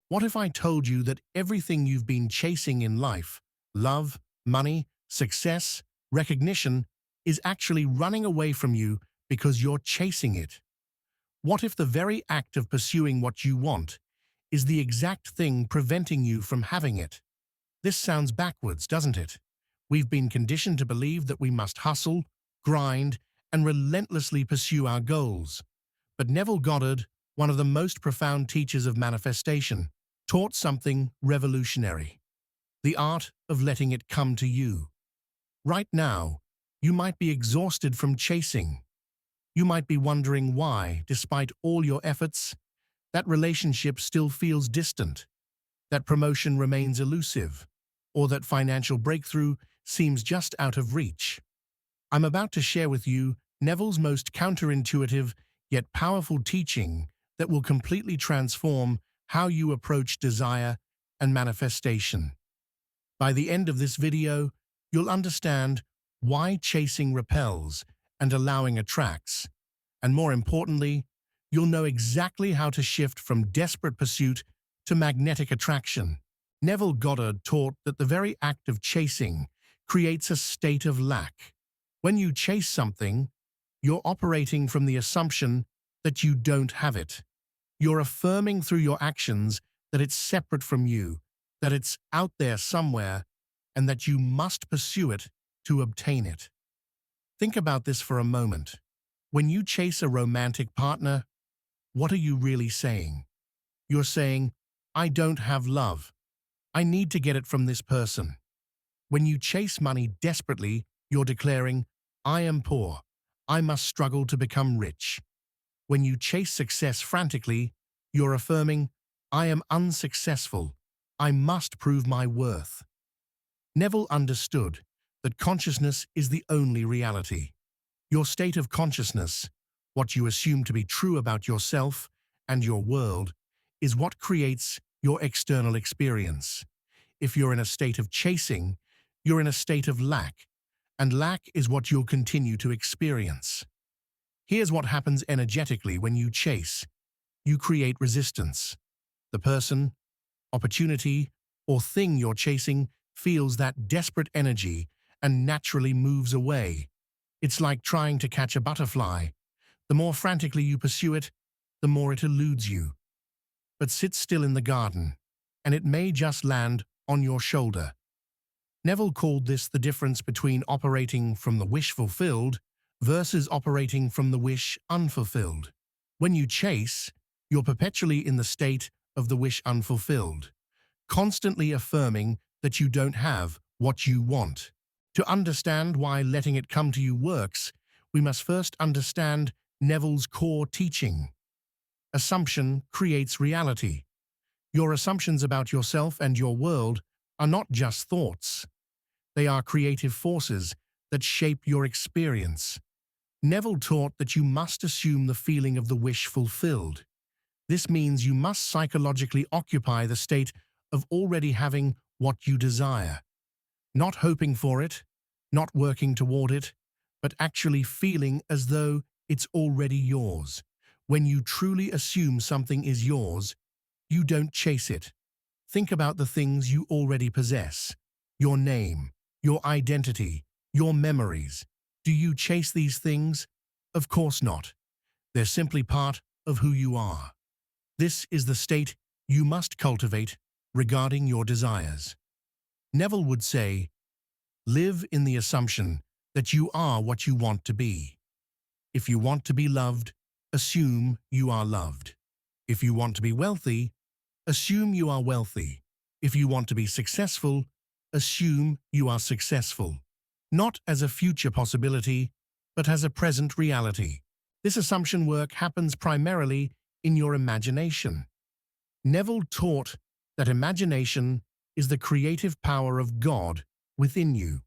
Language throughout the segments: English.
What if I told you that everything you've been chasing in life, love, money, success, recognition, is actually running away from you because you're chasing it? What if the very act of pursuing what you want is the exact thing preventing you from having it? This sounds backwards, doesn't it? We've been conditioned to believe that we must hustle, grind, and relentlessly pursue our goals. But Neville Goddard, one of the most profound teachers of manifestation, taught something revolutionary: the art of letting it come to you. Right now, you might be exhausted from chasing. You might be wondering why, despite all your efforts, that relationship still feels distant, that promotion remains elusive, or that financial breakthrough seems just out of reach. I'm about to share with you Neville's most counterintuitive yet powerful teaching that will completely transform how you approach desire and manifestation. By the end of this video, you'll understand why chasing repels and allowing attracts, and more importantly, you'll know exactly how to shift from desperate pursuit to magnetic attraction. Neville Goddard taught that the very act of chasing creates a state of lack. When you chase something, you're operating from the assumption that you don't have it. You're affirming through your actions that it's separate from you, that it's out there somewhere, and that you must pursue it to obtain it. Think about this for a moment. When you chase a romantic partner, what are you really saying? You're saying, "I don't have love. I need to get it from this person." When you chase money desperately, you're declaring, "I am poor. I must struggle to become rich." When you chase success frantically, you're affirming, "I am unsuccessful. I must prove my worth." Neville understood that consciousness is the only reality. Your state of consciousness, what you assume to be true about yourself and your world, is what creates your external experience. If you're in a state of chasing, you're in a state of lack, and lack is what you'll continue to experience. Here's what happens energetically when you chase. You create resistance. The person, opportunity, or thing you're chasing feels that desperate energy and naturally moves away. It's like trying to catch a butterfly. The more frantically you pursue it, the more it eludes you. But sit still in the garden, and it may just land on your shoulder. Neville called this the difference between operating from the wish fulfilled versus operating from the wish unfulfilled. When you chase, you're perpetually in the state of the wish unfulfilled, constantly affirming that you don't have what you want. To understand why letting it come to you works, we must first understand Neville's core teaching. Assumption creates reality. Your assumptions about yourself and your world are not just thoughts. They are creative forces that shape your experience. Neville taught that you must assume the feeling of the wish fulfilled. This means you must psychologically occupy the state of already having what you desire. Not hoping for it, not working toward it, but actually feeling as though it's already yours. When you truly assume something is yours, you don't chase it. Think about the things you already possess: your name, your identity, your memories. Do you chase these things? Of course not. They're simply part of who you are. This is the state you must cultivate regarding your desires. Neville would say, live in the assumption that you are what you want to be. If you want to be loved, assume you are loved. If you want to be wealthy, assume you are wealthy. If you want to be successful, assume you are successful. Not as a future possibility, but as a present reality. This assumption work happens primarily in your imagination. Neville taught that imagination is the creative power of God within you.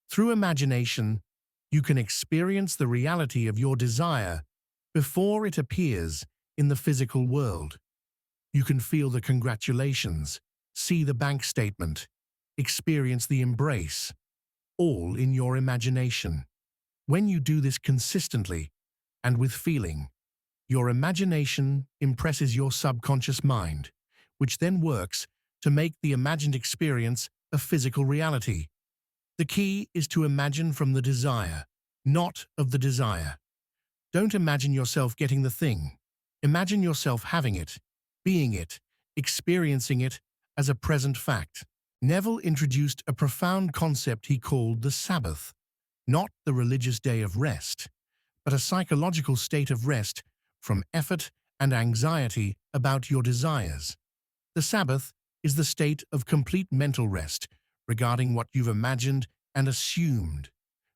Through imagination, you can experience the reality of your desire before it appears in the physical world. You can feel the congratulations, see the bank statement, experience the embrace, all in your imagination. When you do this consistently and with feeling, your imagination impresses your subconscious mind, which then works to make the imagined experience a physical reality. The key is to imagine from the desire, not of the desire. Don't imagine yourself getting the thing. Imagine yourself having it, being it, experiencing it as a present fact. Neville introduced a profound concept he called the Sabbath, not the religious day of rest, but a psychological state of rest from effort and anxiety about your desires. The Sabbath is the state of complete mental rest regarding what you've imagined and assumed.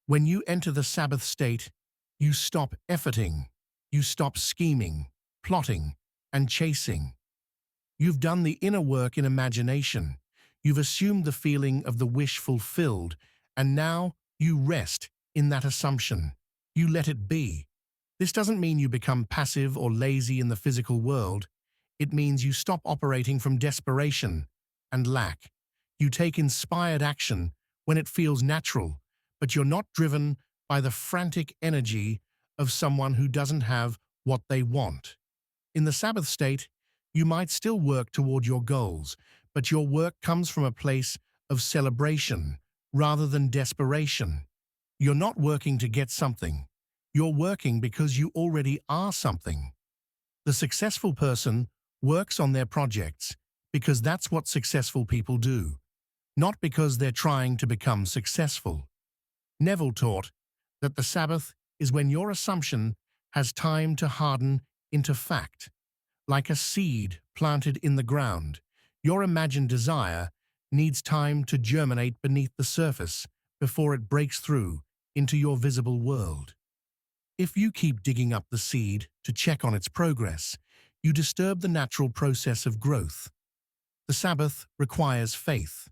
When you enter the Sabbath state, you stop efforting, you stop scheming, plotting, and chasing. You've done the inner work in imagination. You've assumed the feeling of the wish fulfilled, and now you rest in that assumption. You let it be. This doesn't mean you become passive or lazy in the physical world. It means you stop operating from desperation and lack. You take inspired action when it feels natural, but you're not driven by the frantic energy of someone who doesn't have what they want. In the Sabbath state, you might still work toward your goals, but your work comes from a place of celebration rather than desperation. You're not working to get something. You're working because you already are something. The successful person works on their projects because that's what successful people do, not because they're trying to become successful. Neville taught that the Sabbath is when your assumption has time to harden into fact. Like a seed planted in the ground, your imagined desire needs time to germinate beneath the surface before it breaks through into your visible world. If you keep digging up the seed to check on its progress, you disturb the natural process of growth. The Sabbath requires faith,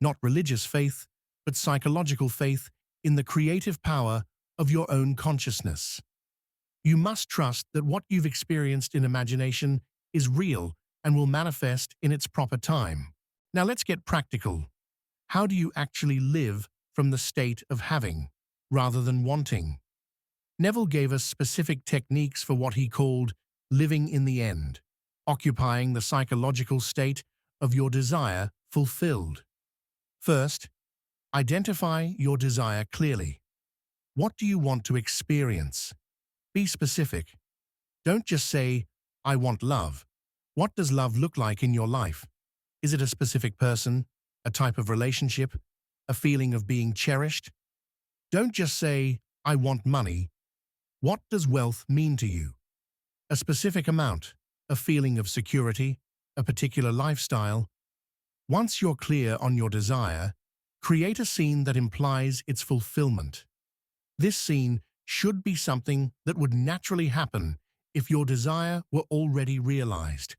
not religious faith, but psychological faith in the creative power of your own consciousness. You must trust that what you've experienced in imagination is real and will manifest in its proper time. Now let's get practical. How do you actually live from the state of having, rather than wanting? Neville gave us specific techniques for what he called living in the end, occupying the psychological state of your desire fulfilled. First, identify your desire clearly. What do you want to experience? Be specific. Don't just say, I want love. What does love look like in your life? Is it a specific person, a type of relationship, a feeling of being cherished? Don't just say, I want money. What does wealth mean to you? A specific amount, a feeling of security, a particular lifestyle. Once you're clear on your desire, create a scene that implies its fulfillment. This scene should be something that would naturally happen if your desire were already realized.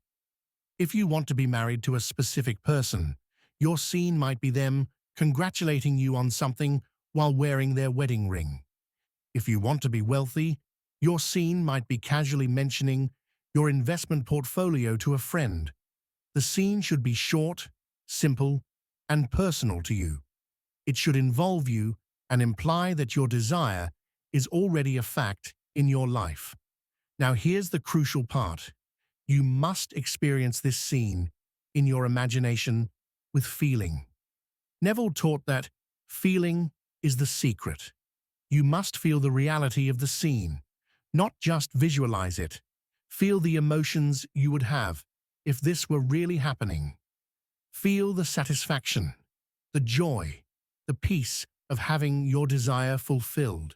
If you want to be married to a specific person, your scene might be them congratulating you on something while wearing their wedding ring. If you want to be wealthy, your scene might be casually mentioning your investment portfolio to a friend. The scene should be short, simple, and personal to you. It should involve you and imply that your desire is already a fact in your life. Now here's the crucial part. You must experience this scene in your imagination with feeling. Neville taught that feeling is the secret. You must feel the reality of the scene, not just visualize it. Feel the emotions you would have if this were really happening. Feel the satisfaction, the joy, the peace of having your desire fulfilled.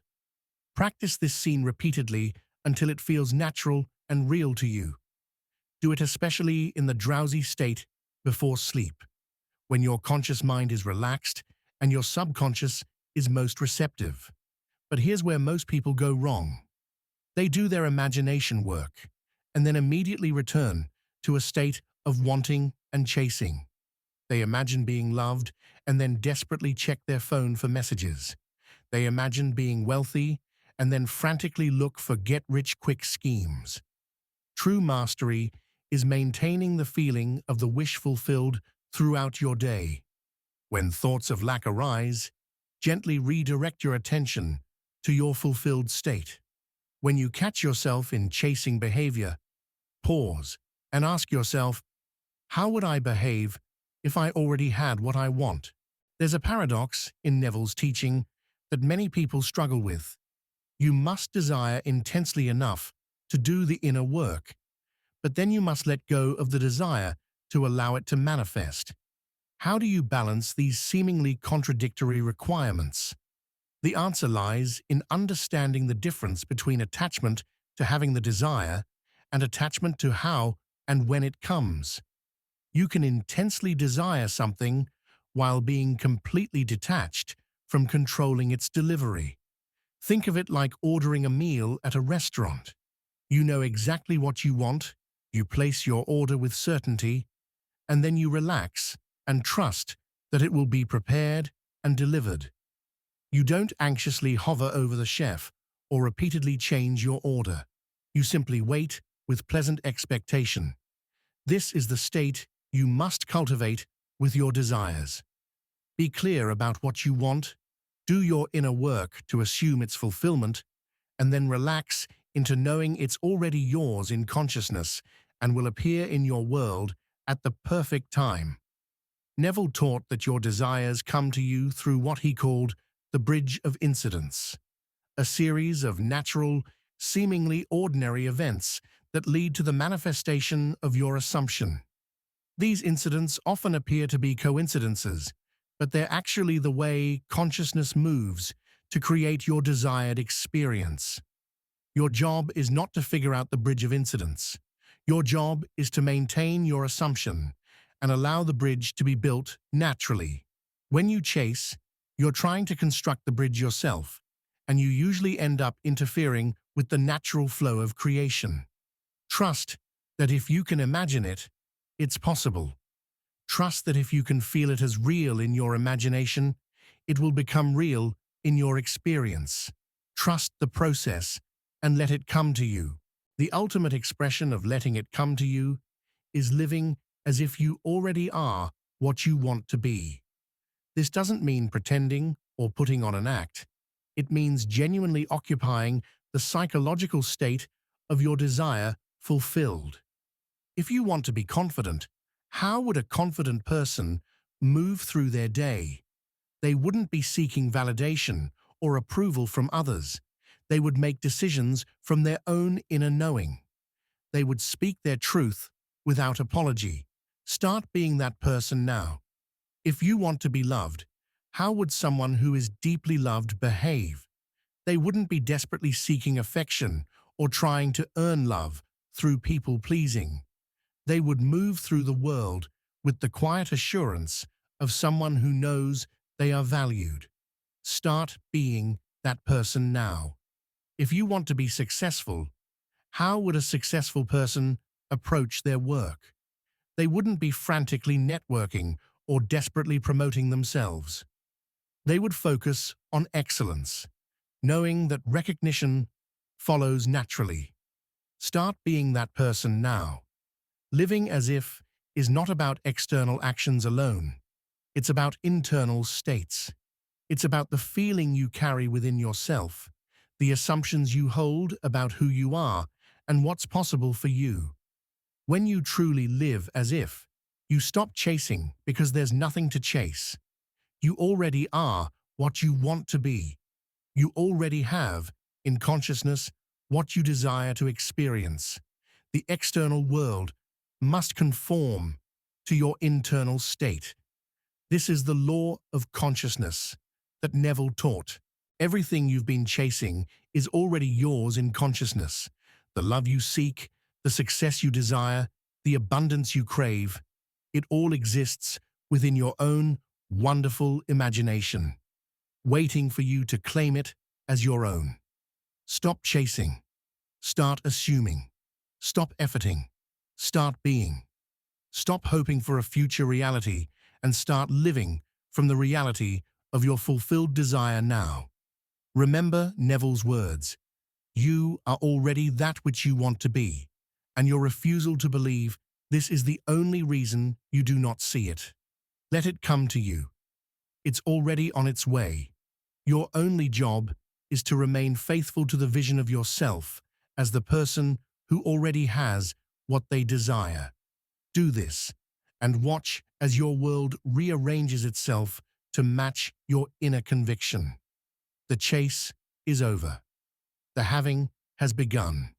Practice this scene repeatedly until it feels natural and real to you. Do it especially in the drowsy state before sleep, when your conscious mind is relaxed and your subconscious is most receptive. But here's where most people go wrong. They do their imagination work and then immediately return to a state of wanting and chasing. They imagine being loved and then desperately check their phone for messages. They imagine being wealthy and then frantically look for get-rich-quick schemes. True mastery is maintaining the feeling of the wish fulfilled throughout your day. When thoughts of lack arise, gently redirect your attention to your fulfilled state. When you catch yourself in chasing behavior, pause and ask yourself, How would I behave if I already had what I want? There's a paradox in Neville's teaching that many people struggle with. You must desire intensely enough to do the inner work, but then you must let go of the desire to allow it to manifest. How do you balance these seemingly contradictory requirements? The answer lies in understanding the difference between attachment to having the desire and attachment to how and when it comes. You can intensely desire something while being completely detached from controlling its delivery. Think of it like ordering a meal at a restaurant. You know exactly what you want, you place your order with certainty, and then you relax and trust that it will be prepared and delivered. You don't anxiously hover over the chef or repeatedly change your order. You simply wait with pleasant expectation. This is the state you must cultivate with your desires. Be clear about what you want, do your inner work to assume its fulfillment, and then relax into knowing it's already yours in consciousness and will appear in your world at the perfect time. Neville taught that your desires come to you through what he called the bridge of incidents, a series of natural, seemingly ordinary events that lead to the manifestation of your assumption. These incidents often appear to be coincidences, but they're actually the way consciousness moves to create your desired experience. Your job is not to figure out the bridge of incidents. Your job is to maintain your assumption and allow the bridge to be built naturally. When you chase, you're trying to construct the bridge yourself, and you usually end up interfering with the natural flow of creation. Trust that if you can imagine it, it's possible. Trust that if you can feel it as real in your imagination, it will become real in your experience. Trust the process and let it come to you. The ultimate expression of letting it come to you is living as if you already are what you want to be. This doesn't mean pretending or putting on an act. It means genuinely occupying the psychological state of your desire fulfilled. If you want to be confident, how would a confident person move through their day? They wouldn't be seeking validation or approval from others. They would make decisions from their own inner knowing. They would speak their truth without apology. Start being that person now. If you want to be loved, how would someone who is deeply loved behave? They wouldn't be desperately seeking affection or trying to earn love through people-pleasing. They would move through the world with the quiet assurance of someone who knows they are valued. Start being that person now. If you want to be successful, how would a successful person approach their work? They wouldn't be frantically networking or desperately promoting themselves. They would focus on excellence, knowing that recognition follows naturally. Start being that person now. Living as if is not about external actions alone. It's about internal states. It's about the feeling you carry within yourself, the assumptions you hold about who you are and what's possible for you. When you truly live as if, you stop chasing because there's nothing to chase. You already are what you want to be. You already have, in consciousness, what you desire to experience. The external world must conform to your internal state. This is the law of consciousness that Neville taught. Everything you've been chasing is already yours in consciousness. The love you seek, the success you desire, the abundance you crave, it all exists within your own wonderful imagination, waiting for you to claim it as your own. Stop chasing. Start assuming. Stop efforting. Start being. Stop hoping for a future reality and start living from the reality of your fulfilled desire now. Remember Neville's words. You are already that which you want to be, and your refusal to believe this is the only reason you do not see it. Let it come to you. It's already on its way. Your only job is to remain faithful to the vision of yourself as the person who already has what they desire. Do this, and watch as your world rearranges itself to match your inner conviction. The chase is over. The having has begun.